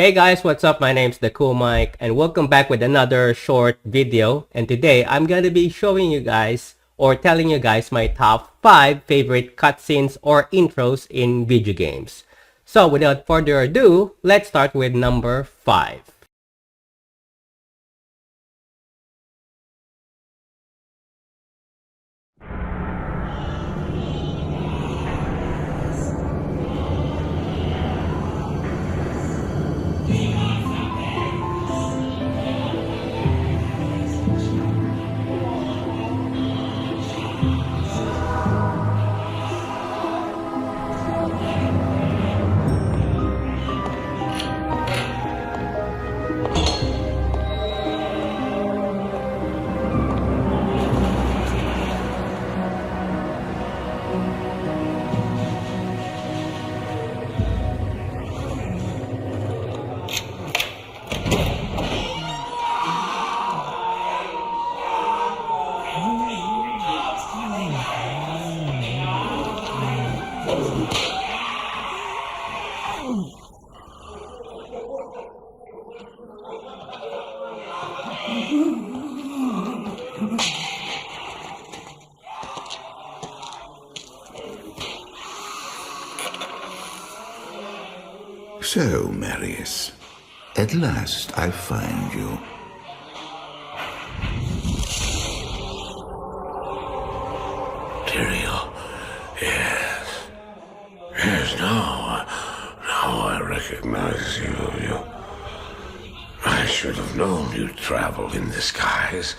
Hey guys, what's up? My name's the Cool Mike and welcome back with another short video. And today I'm gonna be showing you guys or telling you guys my top 5 favorite cutscenes or intros in video games. So without further ado, let's start with number 5. So, Marius, at last I find you. Tyrael, yes. Yes, now I recognize you. I should have known you'd travel in the skies.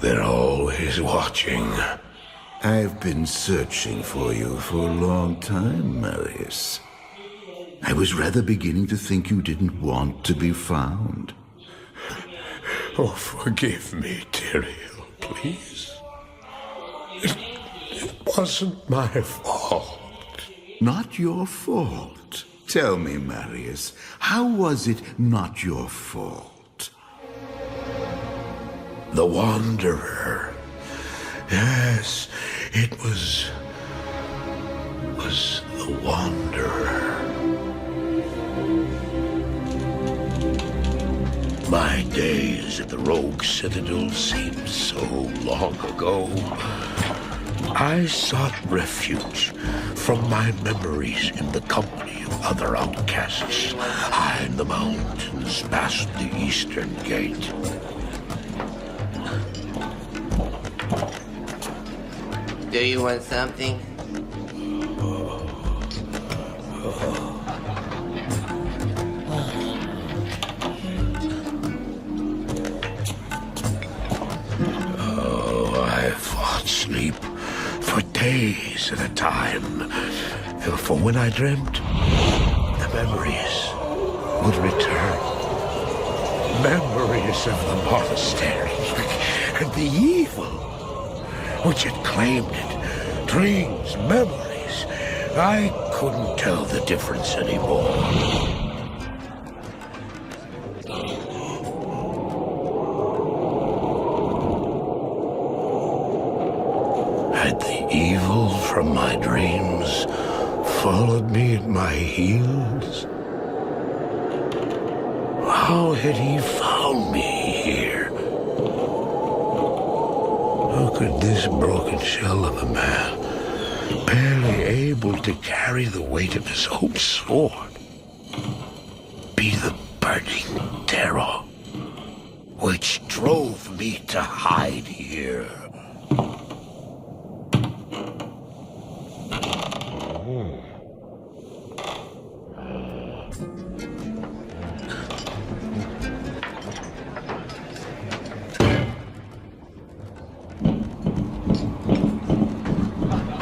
They're always watching. I've been searching for you for a long time, Marius. I was rather beginning to think you didn't want to be found. Oh, forgive me, Tyrael, please. It wasn't my fault. Not your fault. Tell me, Marius, how was it not your fault? The Wanderer. Yes, it was the Wanderer. My days at the Rogue Citadel seemed so long ago. I sought refuge from my memories in the company of other outcasts, high in the mountains past the Eastern Gate. Do you want something? Oh, I fought sleep for days at a time. For when I dreamt, the memories would return. Memories of the monastery and the evil which had claimed it. Dreams, memories. I couldn't tell the difference anymore. Had the evil from my dreams followed me at my heels? How had he found me here? How could this broken shell of a man, barely able to carry the weight of his own sword, be the burning terror which drove me to hide here?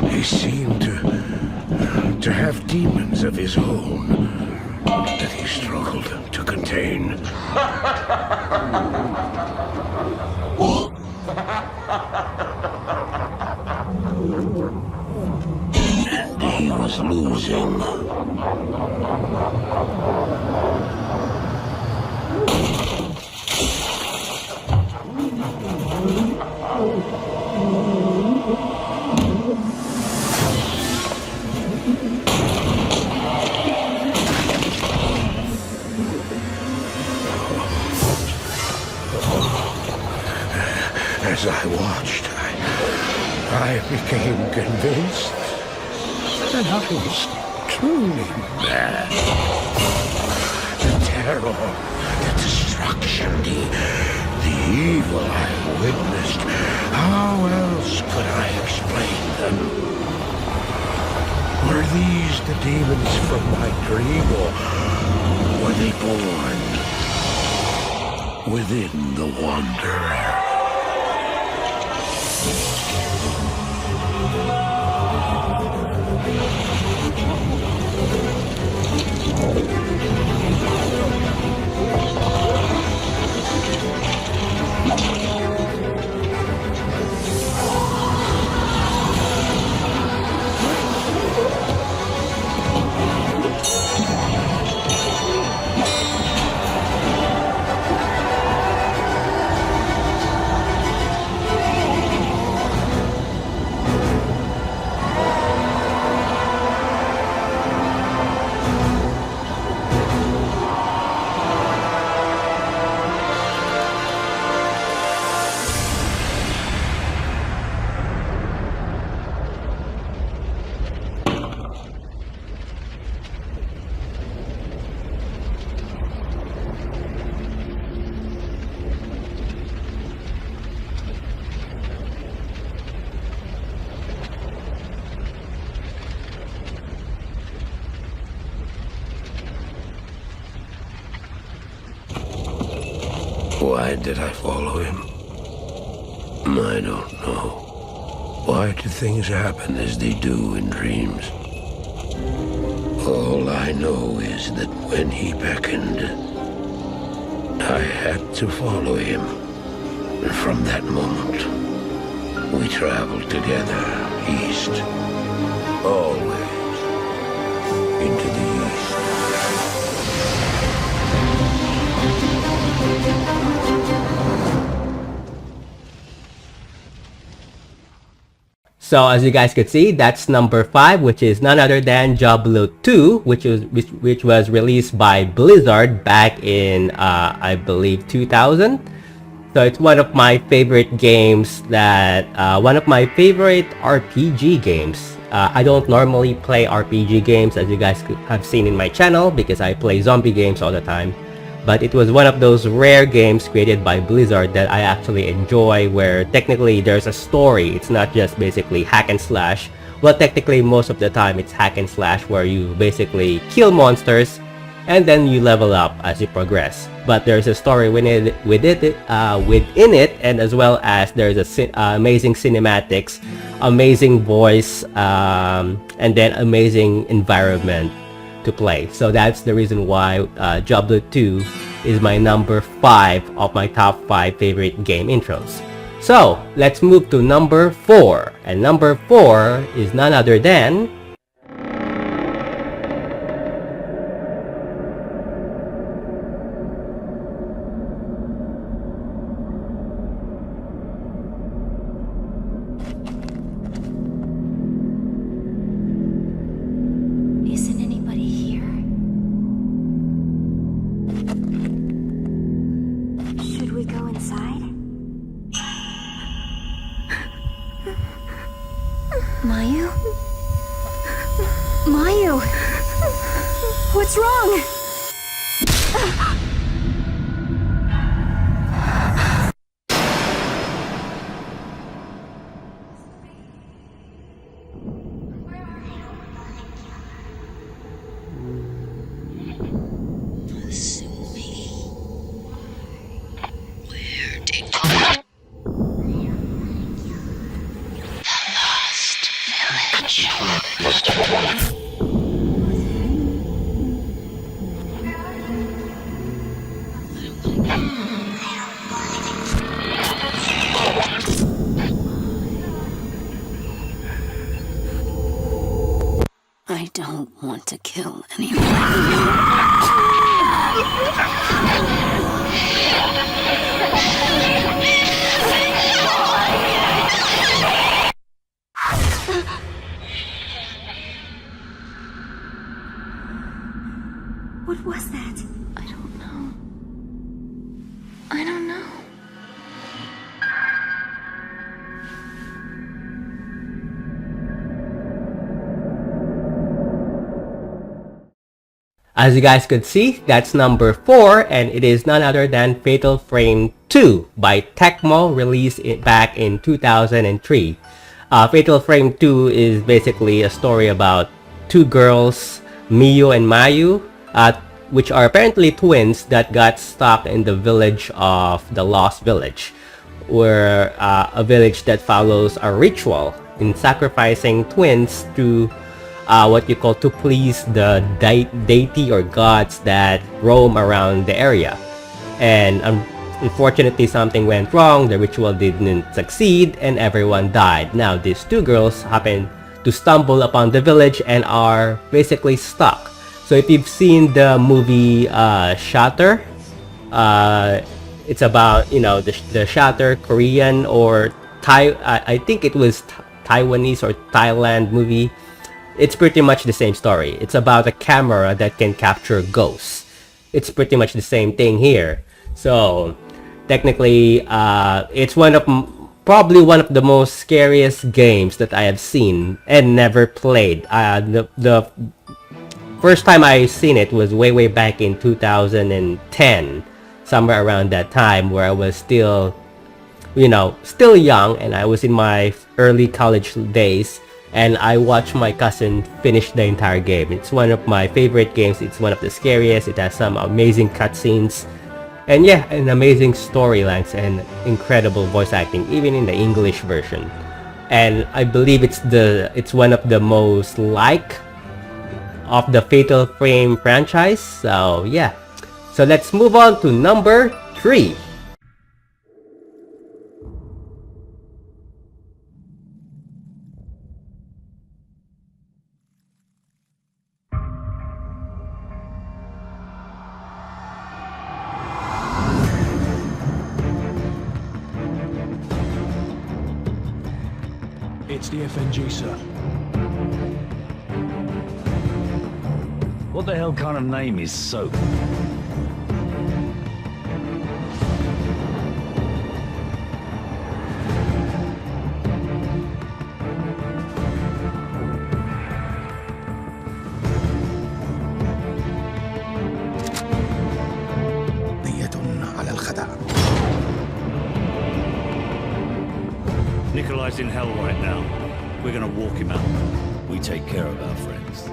He seemed to have demons of his own that he struggled to contain. And he was losing. As I watched, I became convinced that I was truly mad. The terror, the destruction, the evil I witnessed. How else could I explain them? Were these the demons from my dream, or were they born within the Wanderer? Why did I follow him? I don't know. Why do things happen as they do in dreams? All I know is that when he beckoned, I had to follow him. And from that moment, we traveled together east, always into the east. So as you guys could see, that's number 5, which is none other than Diablo 2, which was released by Blizzard back in I believe 2000. So it's one of my favorite games one of my favorite RPG games. I don't normally play RPG games, as you guys have seen in my channel, because I play zombie games all the time. But it was one of those rare games created by Blizzard that I actually enjoy, where technically there's a story. It's not just basically hack and slash. Well, technically most of the time it's hack and slash, where you basically kill monsters and then you level up as you progress. But there's a story within it, and as well as there's amazing cinematics, amazing voice, and then amazing environment to play. So that's the reason why Diablo 2 is my number 5 of my top 5 favorite game intros. So let's move to number 4, and number 4 is none other than What's wrong? I don't want to kill anyone. What was that? I don't know. I don't know. As you guys could see, that's number 4, and it is none other than Fatal Frame 2 by Tecmo, released back in 2003. Fatal Frame 2 is basically a story about two girls, Miyu and Mayu, which are apparently twins that got stuck in the village of the Lost Village, where a village that follows a ritual in sacrificing twins to what you call to please the deity or gods that roam around the area. And unfortunately, something went wrong, the ritual didn't succeed, and everyone died. Now, these two girls happen to stumble upon the village and are basically stuck. So if you've seen the movie Shatter, it's about, you know, the Shatter Korean or I think it was Taiwanese or Thailand movie. It's pretty much the same story. It's about a camera that can capture ghosts. It's pretty much the same thing here. So technically, it's probably one of the most scariest games that I have seen and never played. The first time I seen it was way back in 2010, somewhere around that time, where I was still, you know, still young, and I was in my early college days, and I watched my cousin finish the entire game. It's one of my favorite games. It's one of the scariest. It has some amazing cutscenes, and yeah, an amazing storylines and incredible voice acting, even in the English version. And I believe it's one of the most of the Fatal Frame franchise. So yeah, so let's move on to number 3. It's the FNG, sir. What the hell kind of name is Soap? على الخدع. Nicolas in hell right now. We're gonna walk him out. We take care of our friends.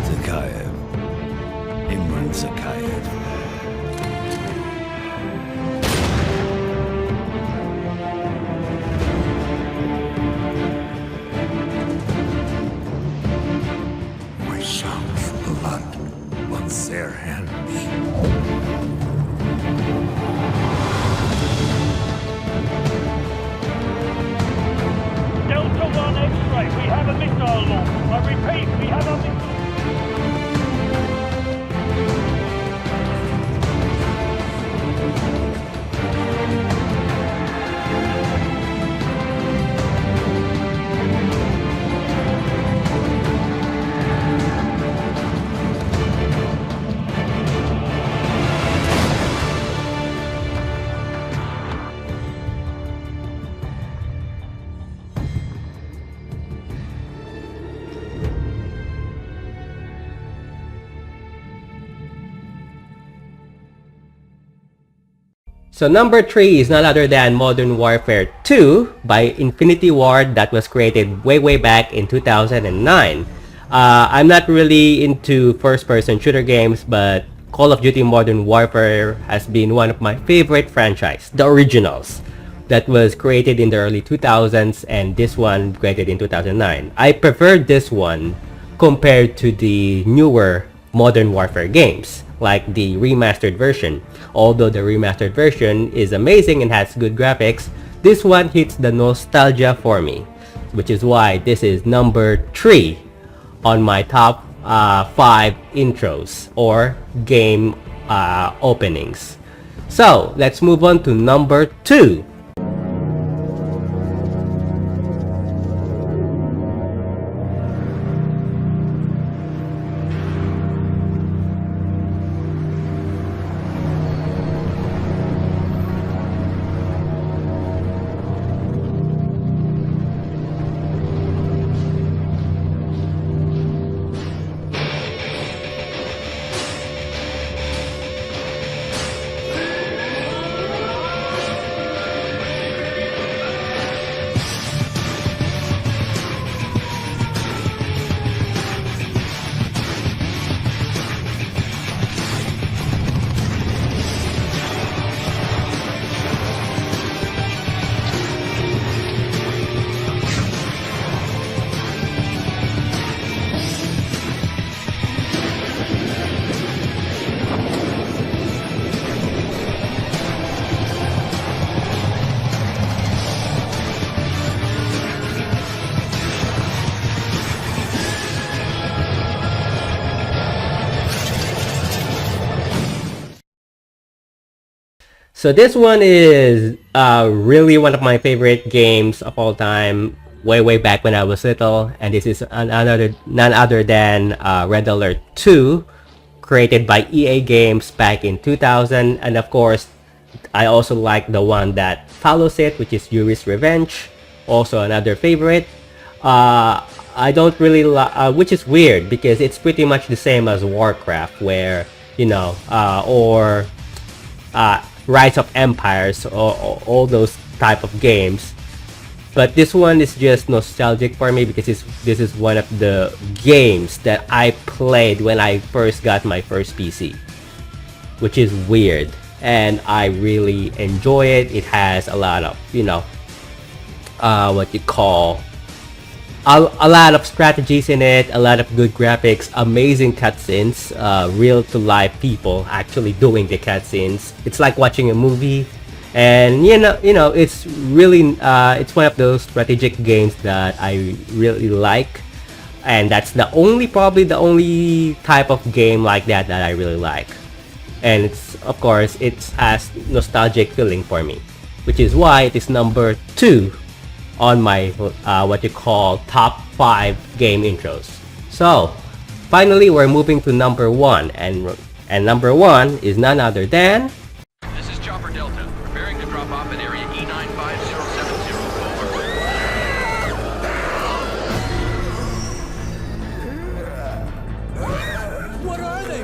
Zakayev. Imran Zakayev. My son's blood on their hands. Delta 1 X-ray, we have a missile launch. I repeat, we have a missile. So number 3 is none other than Modern Warfare 2 by Infinity Ward, that was created way back in 2009. I'm not really into first-person shooter games, but Call of Duty Modern Warfare has been one of my favorite franchise, the originals, that was created in the early 2000s, and this one created in 2009. I prefer this one compared to the newer Modern Warfare games, like the remastered version. Although the remastered version is amazing and has good graphics, this one hits the nostalgia for me, which is why this is number 3 on my top 5 intros or game openings. So let's move on to number 2. So this one is really one of my favorite games of all time, way back when I was little, and this is none other than Red Alert 2, created by EA Games back in 2000, and of course, I also like the one that follows it, which is Yuri's Revenge, also another favorite. I don't really which is weird because it's pretty much the same as Warcraft, where or Rise of Empires, or all those type of games. But this one is just nostalgic for me because this is one of the games that I played when I first got my first PC, which is weird, and I really enjoy it. It has a lot of what you call a lot of strategies in it, a lot of good graphics, amazing cutscenes, real to life people actually doing the cutscenes. It's like watching a movie, and it's really it's one of those strategic games that I really like, and that's probably the only type of game like that I really like. And it's, of course, it has nostalgic feeling for me, which is why it is number 2 on my what you call top 5 game intros. So finally, we're moving to number 1, and number 1 is none other than This is Chopper Delta, preparing to drop off at area E95070. Over. What are they?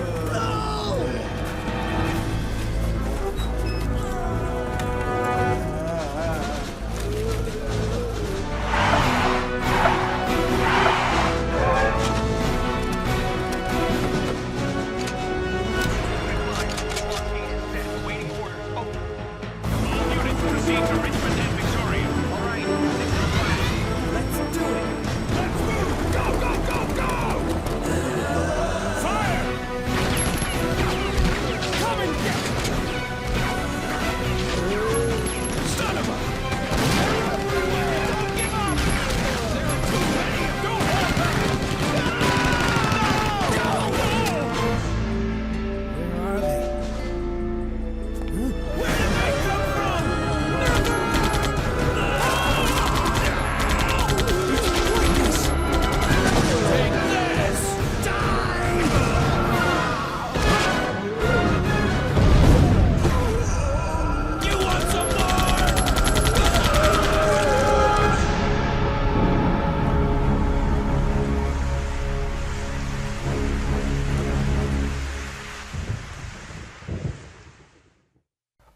Waiting orders. Over. All units proceed to Richmond and Victoria. All right. Let's do it. Let's move. Go, go, go, go! Fire! Come and get me! Son of a... Don't give up! There are too many. Don't hold back! Where are they? Where did they come from? Take this! Die! You want some more?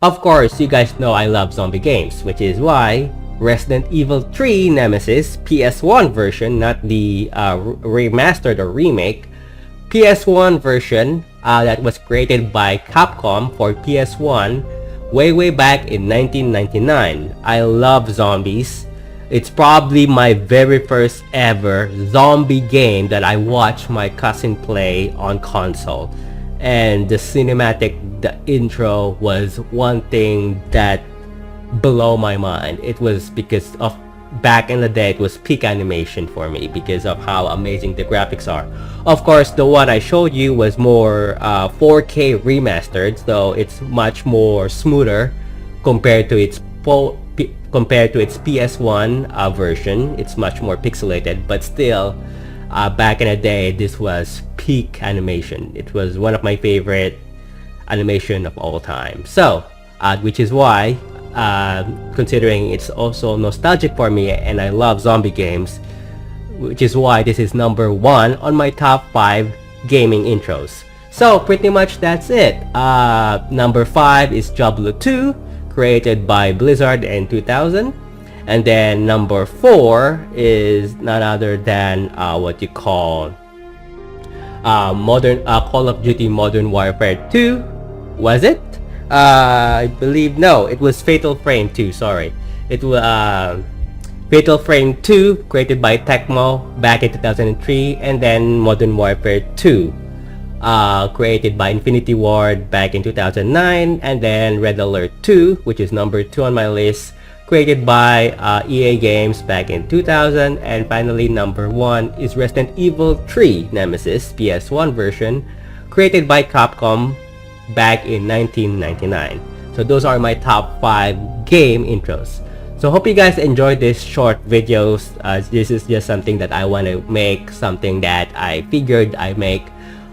Of course, you guys know I love zombie games, which is why Resident Evil 3 Nemesis PS1 version, not the remastered or remake, PS1 version that was created by Capcom for PS1 way back in 1999. I love zombies. It's probably my very first ever zombie game that I watched my cousin play on console. And the intro was one thing that blew my mind. It was because of back in the day, it was peak animation for me because of how amazing the graphics are. Of course, the one I showed you was more 4K remastered, so it's much more smoother compared to its PS1 version. It's much more pixelated, but still, back in the day, this was peak animation. It was one of my favorite animation of all time. So, which is why, considering it's also nostalgic for me and I love zombie games, which is why this is number 1 on my top 5 gaming intros. So pretty much that's it. Number 5 is Diablo 2, created by Blizzard in 2000. And then number 4 is none other than what you call Call of Duty Modern Warfare 2. Was it? I believe no. It was Fatal Frame 2. Sorry, it was Fatal Frame 2, created by Tecmo back in 2003, and then Modern Warfare 2, created by Infinity Ward back in 2009, and then Red Alert 2, which is number 2 on my list, created by EA Games back in 2000, and finally number 1 is Resident Evil 3 Nemesis PS1 version, created by Capcom back in 1999. So those are my top 5 game intros. So hope you guys enjoyed this short videos. This is just something that I want to make, something that I figured I make.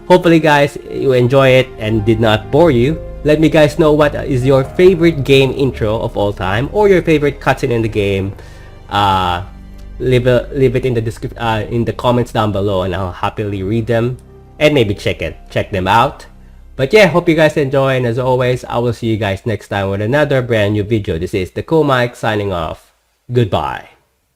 Hopefully guys, you enjoy it and did not bore you. Let me guys know what is your favorite game intro of all time, or your favorite cutscene in the game. Leave it in the comments down below, and I'll happily read them and maybe check them out. But yeah, hope you guys enjoy, and as always, I will see you guys next time with another brand new video. This is the Cool Mike signing off. Goodbye.